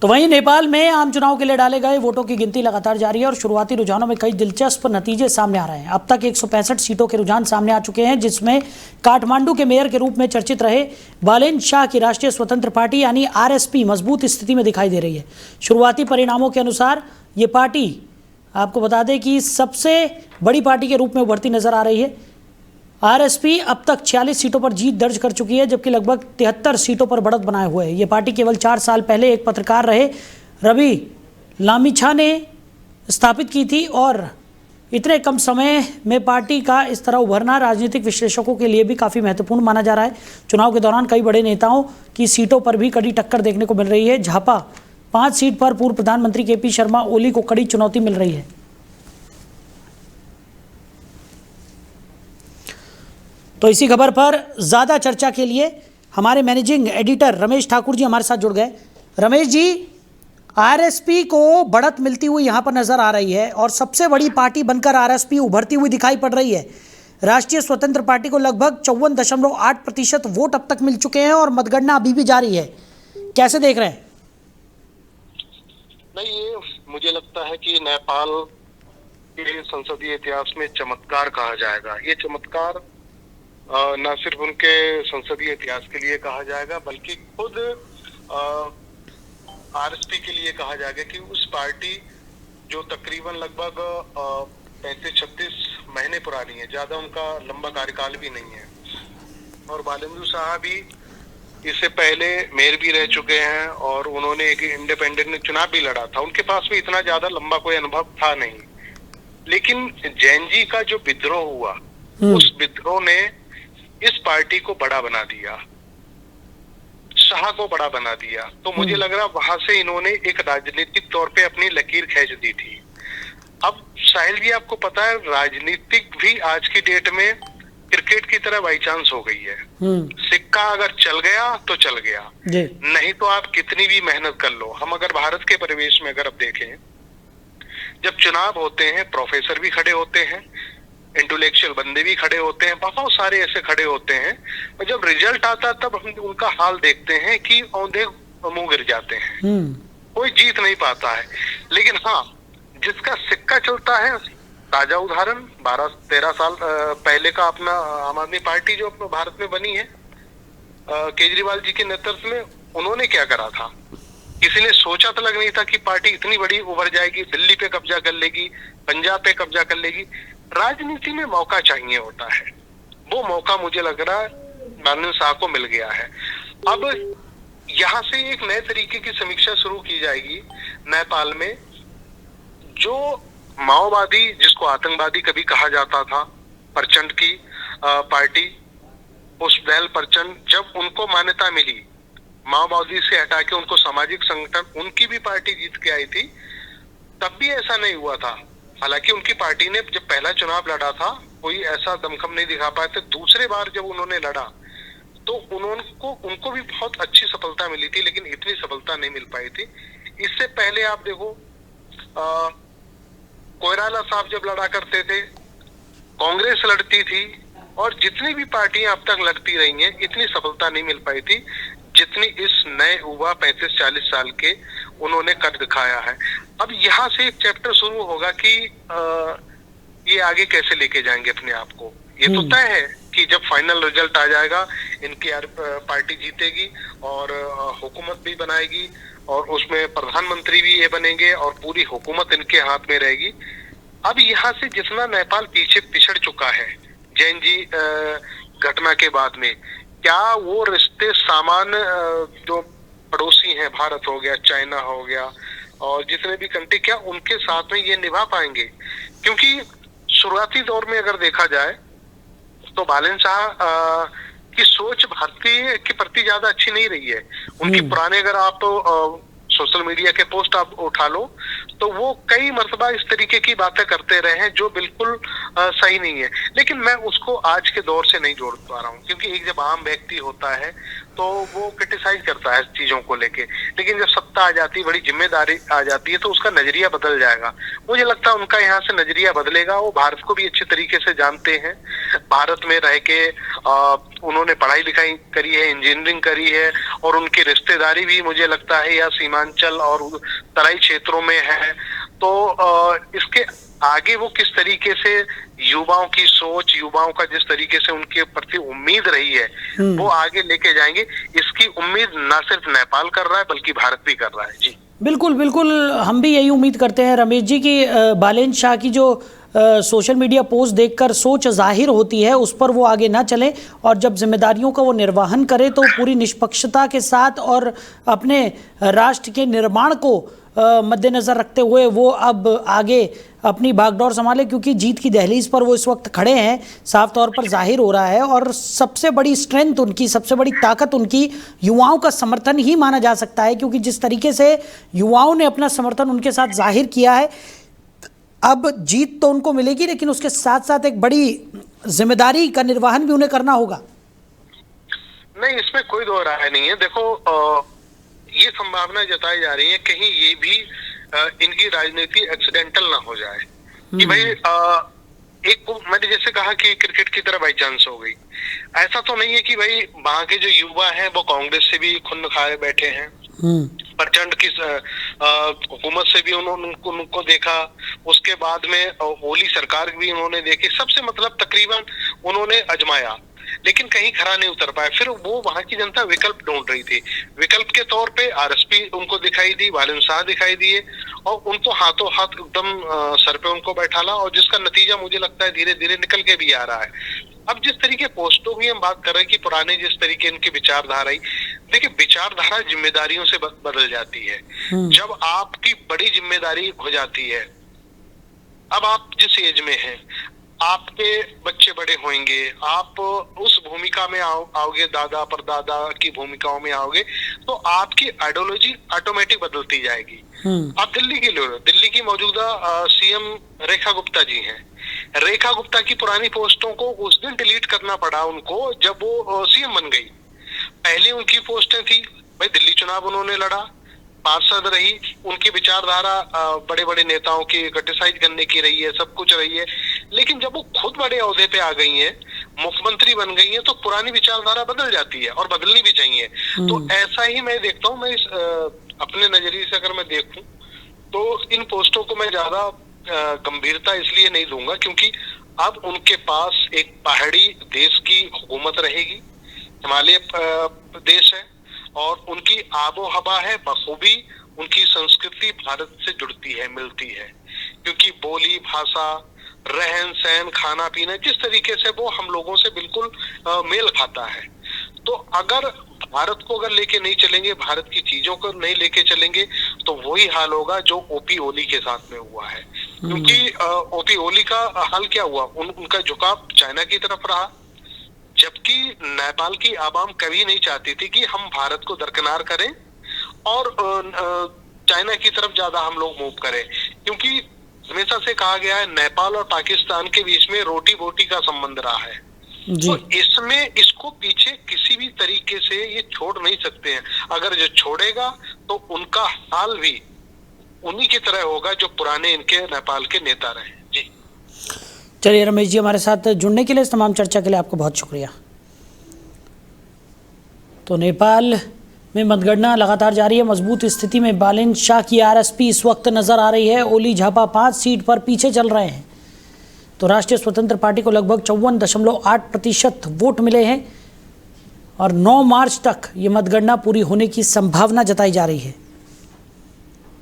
तो वहीं नेपाल में आम चुनाव के लिए डाले गए वोटों की गिनती लगातार जारी है और शुरुआती रुझानों में कई दिलचस्प नतीजे सामने आ रहे हैं। अब तक 165 सीटों के रुझान सामने आ चुके हैं, जिसमें काठमांडू के मेयर के रूप में चर्चित रहे बालेन शाह की राष्ट्रीय स्वतंत्र पार्टी यानी आरएसपी मजबूत स्थिति में दिखाई दे रही है। शुरुआती परिणामों के अनुसार ये पार्टी, आपको बता दें कि सबसे बड़ी पार्टी के रूप में उभरती नजर आ रही है। आरएसपी अब तक 46 सीटों पर जीत दर्ज कर चुकी है, जबकि लगभग 73 सीटों पर बढ़त बनाए हुए है। ये पार्टी केवल 4 साल पहले एक पत्रकार रहे रवि लामिछा ने स्थापित की थी और इतने कम समय में पार्टी का इस तरह उभरना राजनीतिक विश्लेषकों के लिए भी काफ़ी महत्वपूर्ण माना जा रहा है। चुनाव के दौरान कई बड़े नेताओं की सीटों पर भी कड़ी टक्कर देखने को मिल रही है। झापा 5 सीट पर पूर्व प्रधानमंत्री केपी शर्मा ओली को कड़ी चुनौती मिल रही है। तो इसी खबर पर ज़्यादा चर्चा के लिए हमारे मैनेजिंग एडिटर रमेश ठाकुर जी हमारे साथ जुड़ गए। रमेश जी, आरएसपी को बढ़त मिलती हुई यहाँ पर नज़र आ रही है और सबसे बड़ी पार्टी बनकर आरएसपी उभरती हुई दिखाई पड़ रही है। राष्ट्रीय स्वतंत्र पार्टी को लगभग 54.8% वोट अब तक मिल चुके हैं और मतगणना अभी भी जारी है। कैसे देख रहे हैं? नहीं, ये मुझे लगता है कि नेपाल के संसदीय इतिहास में चमत्कार कहा जाएगा। ये चमत्कार न सिर्फ उनके संसदीय इतिहास के लिए कहा जाएगा, बल्कि खुद आरएसपी के लिए कहा जाएगा कि उस पार्टी जो तकरीबन लगभग 35-36 महीने पुरानी है, ज्यादा उनका लंबा कार्यकाल भी नहीं है, और बालेंद्र शाह भी इससे पहले मेयर भी रह चुके हैं और उन्होंने एक इंडिपेंडेंट चुनाव भी लड़ा था। उनके पास भी इतना ज्यादा लंबा कोई अनुभव था नहीं, लेकिन जैन जी का जो विद्रोह हुआ, उस विद्रोह ने इस पार्टी को बड़ा बना दिया, शाह को बड़ा बना दिया। तो मुझे लग रहा वहां से इन्होंने एक राजनीतिक तौर पे अपनी लकीर खींच दी थी। अब साहिल जी, आपको पता है राजनीतिक भी आज की डेट में क्रिकेट की तरह बाई चांस हो गई है। सिक्का अगर चल गया तो चल गया, नहीं तो आप कितनी भी मेहनत कर लो। हम अगर भारत के परिवेश में अगर अब देखें, जब चुनाव होते हैं प्रोफेसर भी खड़े होते हैं, इंटेलेक्चुअल बंदे भी खड़े होते हैं, बहुत सारे ऐसे खड़े होते हैं, और जब रिजल्ट आता तब हम उनका हाल देखते हैं कि औंधे मुंह गिर जाते हैं, कोई जीत नहीं पाता है। लेकिन हाँ, जिसका सिक्का चलता है, ताजा उदाहरण 12-13 साल पहले का अपना आम आदमी पार्टी जो भारत में बनी है केजरीवाल जी के नेतृत्व में, उन्होंने क्या करा था? किसी ने सोचा तक नहीं था कि पार्टी इतनी बड़ी उभर जाएगी, दिल्ली पे कब्जा कर लेगी, पंजाब पे कब्जा कर लेगी। राजनीति में मौका चाहिए होता है, वो मौका मुझे लग रहा है बालेंद्र शाह को मिल गया है। अब यहाँ से एक नए तरीके की समीक्षा शुरू की जाएगी नेपाल में। जो माओवादी, जिसको आतंकवादी कभी कहा जाता था, प्रचंड की पार्टी, उस बैल प्रचंड, जब उनको मान्यता मिली, माओवादी से हटा के उनको सामाजिक संगठन, उनकी भी पार्टी जीत के आई थी, तब भी ऐसा नहीं हुआ था। हालांकि उनकी पार्टी ने जब पहला चुनाव लड़ा था कोई ऐसा दमखम नहीं दिखा पाए थे। दूसरे बार जब उन्होंने लड़ा तो उनको भी बहुत अच्छी सफलता मिली थी, लेकिन इतनी सफलता नहीं मिल पाई थी। इससे पहले आप देखो, कोइराला साहब जब लड़ा करते थे, कांग्रेस लड़ती थी, और जितनी भी पार्टियां अब तक लड़ती रही हैं, इतनी सफलता नहीं मिल पाई थी जितनी इस नए युवा 35-40 साल के उन्होंने कर दिखाया है। अब यहाँ से एक चैप्टर शुरू होगा कि ये आगे कैसे लेके जाएंगे अपने आप को। ये तो तय है कि जब फाइनल रिजल्ट आ जाएगा, इनकी पार्टी जीतेगी और हुकूमत भी बनाएगी, और उसमें प्रधानमंत्री भी ये बनेंगे और पूरी हुकूमत इनके हाथ में रहेगी। अब यहाँ से जितना नेपाल पीछे पिछड़ चुका है जैन जी घटना के बाद में, क्या वो रिश्ते सामान्य जो पड़ोसी हैं, भारत हो गया, चाइना हो गया, और जितने भी कंट्री, क्या उनके साथ में ये निभा पाएंगे? क्योंकि शुरुआती दौर में अगर देखा जाए तो बालेंद्र शाह की सोच भारतीय के प्रति ज्यादा अच्छी नहीं रही है। उनकी पुराने, अगर आप सोशल मीडिया के पोस्ट आप उठा लो, तो वो कई मर्तबा इस तरीके की बातें करते रहे हैं जो बिल्कुल सही नहीं है। लेकिन मैं उसको आज के दौर से नहीं जोड़ पा रहा हूँ, क्योंकि एक जब आम व्यक्ति होता है तो वो क्रिटिसाइज करता है चीजों को लेके, लेकिन जब सत्ता आ जाती है, बड़ी जिम्मेदारी आ जाती है, तो उसका नजरिया बदल जाएगा। मुझे लगता है उनका यहाँ से नजरिया बदलेगा। वो भारत को भी अच्छे तरीके से जानते हैं। भारत में रह के उन्होंने पढ़ाई लिखाई करी है, इंजीनियरिंग करी है, और उनकी रिश्तेदारी भी मुझे लगता है या सीमांचल और तराई क्षेत्रों में है। तो इसके आगे वो किस तरीके से युवाओं की सोच, युवाओं का जिस तरीके से उनके प्रति उम्मीद रही है, वो आगे लेके जाएंगे। इसकी उम्मीद ना सिर्फ नेपाल कर रहा है बल्कि भारत भी कर रहा है। जी बिल्कुल बिल्कुल, हम भी यही उम्मीद करते हैं रमेश जी की बालेन शाह की जो सोशल मीडिया पोस्ट देखकर सोच जाहिर होती है उस पर वो आगे ना चले, और जब जिम्मेदारियों का वो निर्वहन करे तो पूरी निष्पक्षता के साथ और अपने राष्ट्र के निर्माण को मद्देनजर रखते हुए वो अब आगे अपनी भागदौड़ संभाले, क्योंकि जीत की दहलीज पर वो इस वक्त खड़े हैं, साफ तौर पर जाहिर हो रहा है। और सबसे बड़ी स्ट्रेंथ उनकी, सबसे बड़ी ताकत उनकी युवाओं का समर्थन ही माना जा सकता है, क्योंकि जिस तरीके से युवाओं ने अपना समर्थन उनके साथ जाहिर किया है, अब जीत तो उनको मिलेगी, लेकिन उसके साथ साथ एक बड़ी जिम्मेदारी का निर्वहन भी उन्हें करना होगा। नहीं, इसमें कोई दो राय नहीं है। देखो, ये संभावना जताई जा रही है कहीं ये भी इनकी राजनीति एक्सीडेंटल ना हो जाए कि भाई एक मैंने जैसे कहा कि क्रिकेट की तरह बाई चांस हो गई। ऐसा तो नहीं है कि भाई वहां के जो युवा हैं वो कांग्रेस से भी खुन्न खाए बैठे हैं, प्रचंड की हुकूमत से भी उनको देखा, उसके बाद में ओली सरकार भी उन्होंने देखी, सबसे मतलब तकरीबन उन्होंने आजमाया, लेकिन कहीं खरा नहीं उतर पाया। फिर वो वहां की जनता विकल्प ढूंढ रही थी। विकल्प के तौर पे आरएसपी उनको दिखाई दी, बालेन शाह दिखाई दिए, और उनको हाथों हाथ एकदम सर पे उनको बैठाला, और जिसका नतीजा मुझे लगता है धीरे धीरे निकल के भी आ रहा है। अब जिस तरीके पोस्टों की हम बात कर रहे हैं कि पुराने जिस तरीके इनकी विचारधारा, देखिए विचारधारा जिम्मेदारियों से बदल जाती है। जब आपकी बड़ी जिम्मेदारी हो जाती है, अब आप जिस एज में हैं, आपके बच्चे बड़े होंगे, आप उस भूमिका में आओगे, दादा परदादा की भूमिकाओं में आओगे, तो आपकी आइडियोलॉजी ऑटोमेटिक बदलती जाएगी। आप दिल्ली के लोग, दिल्ली की मौजूदा सीएम रेखा गुप्ता जी हैं। रेखा गुप्ता की पुरानी पोस्टों को उस दिन डिलीट करना पड़ा उनको जब वो सीएम बन गई। पहले उनकी पोस्टें थी, भाई दिल्ली चुनाव उन्होंने लड़ा, पार्षद रही, उनकी विचारधारा बड़े बड़े नेताओं की क्रिटिसाइज करने की रही है, सब कुछ रही है, लेकिन जब वो खुद बड़े ओहदे पे आ गई हैं, मुख्यमंत्री बन गई हैं, तो पुरानी विचारधारा बदल जाती है, और बदलनी भी चाहिए। तो ऐसा ही मैं देखता हूँ। मैं इस अपने नजरिए से अगर मैं देखूं तो इन पोस्टों को मैं ज्यादा गंभीरता इसलिए नहीं दूंगा क्योंकि अब उनके पास एक पहाड़ी देश की हुकूमत रहेगी, हिमालय देश है, और उनकी आबो हवा है, बखूबी उनकी संस्कृति भारत से जुड़ती है, मिलती है, क्योंकि बोली भाषा, रहन सहन, खाना पीना, जिस तरीके से वो हम लोगों से बिल्कुल मेल खाता है। तो अगर भारत को अगर लेके नहीं चलेंगे, भारत की चीजों को नहीं लेके चलेंगे, तो वही हाल होगा जो ओपी ओली के साथ में हुआ है। क्योंकि ओपी ओली का हाल क्या हुआ, उनका झुकाव चाइना की तरफ रहा, जबकि नेपाल की आवाम कभी नहीं चाहती थी कि हम भारत को दरकिनार करें और चाइना की तरफ ज्यादा हम लोग मूव करें, क्योंकि हमेशा से कहा गया है नेपाल और पाकिस्तान के बीच में रोटी बोटी का संबंध रहा है। तो इसमें इसको पीछे किसी भी तरीके से ये छोड़ नहीं सकते हैं। अगर जो छोड़ेगा तो उनका हाल भी उन्हीं की तरह होगा जो पुराने इनके नेपाल के नेता रहे। जी चलिए रमेश जी, हमारे साथ जुड़ने के लिए, इस तमाम चर्चा के लिए आपको बहुत शुक्रिया। तो नेपाल में मतगणना लगातार जारी है। मजबूत स्थिति में बालेन शाह की आरएसपी इस वक्त नजर आ रही है। ओली झापा 5 सीट पर पीछे चल रहे हैं। तो राष्ट्रीय स्वतंत्र पार्टी को लगभग 54.8% वोट मिले हैं और 9 मार्च तक ये मतगणना पूरी होने की संभावना जताई जा रही है।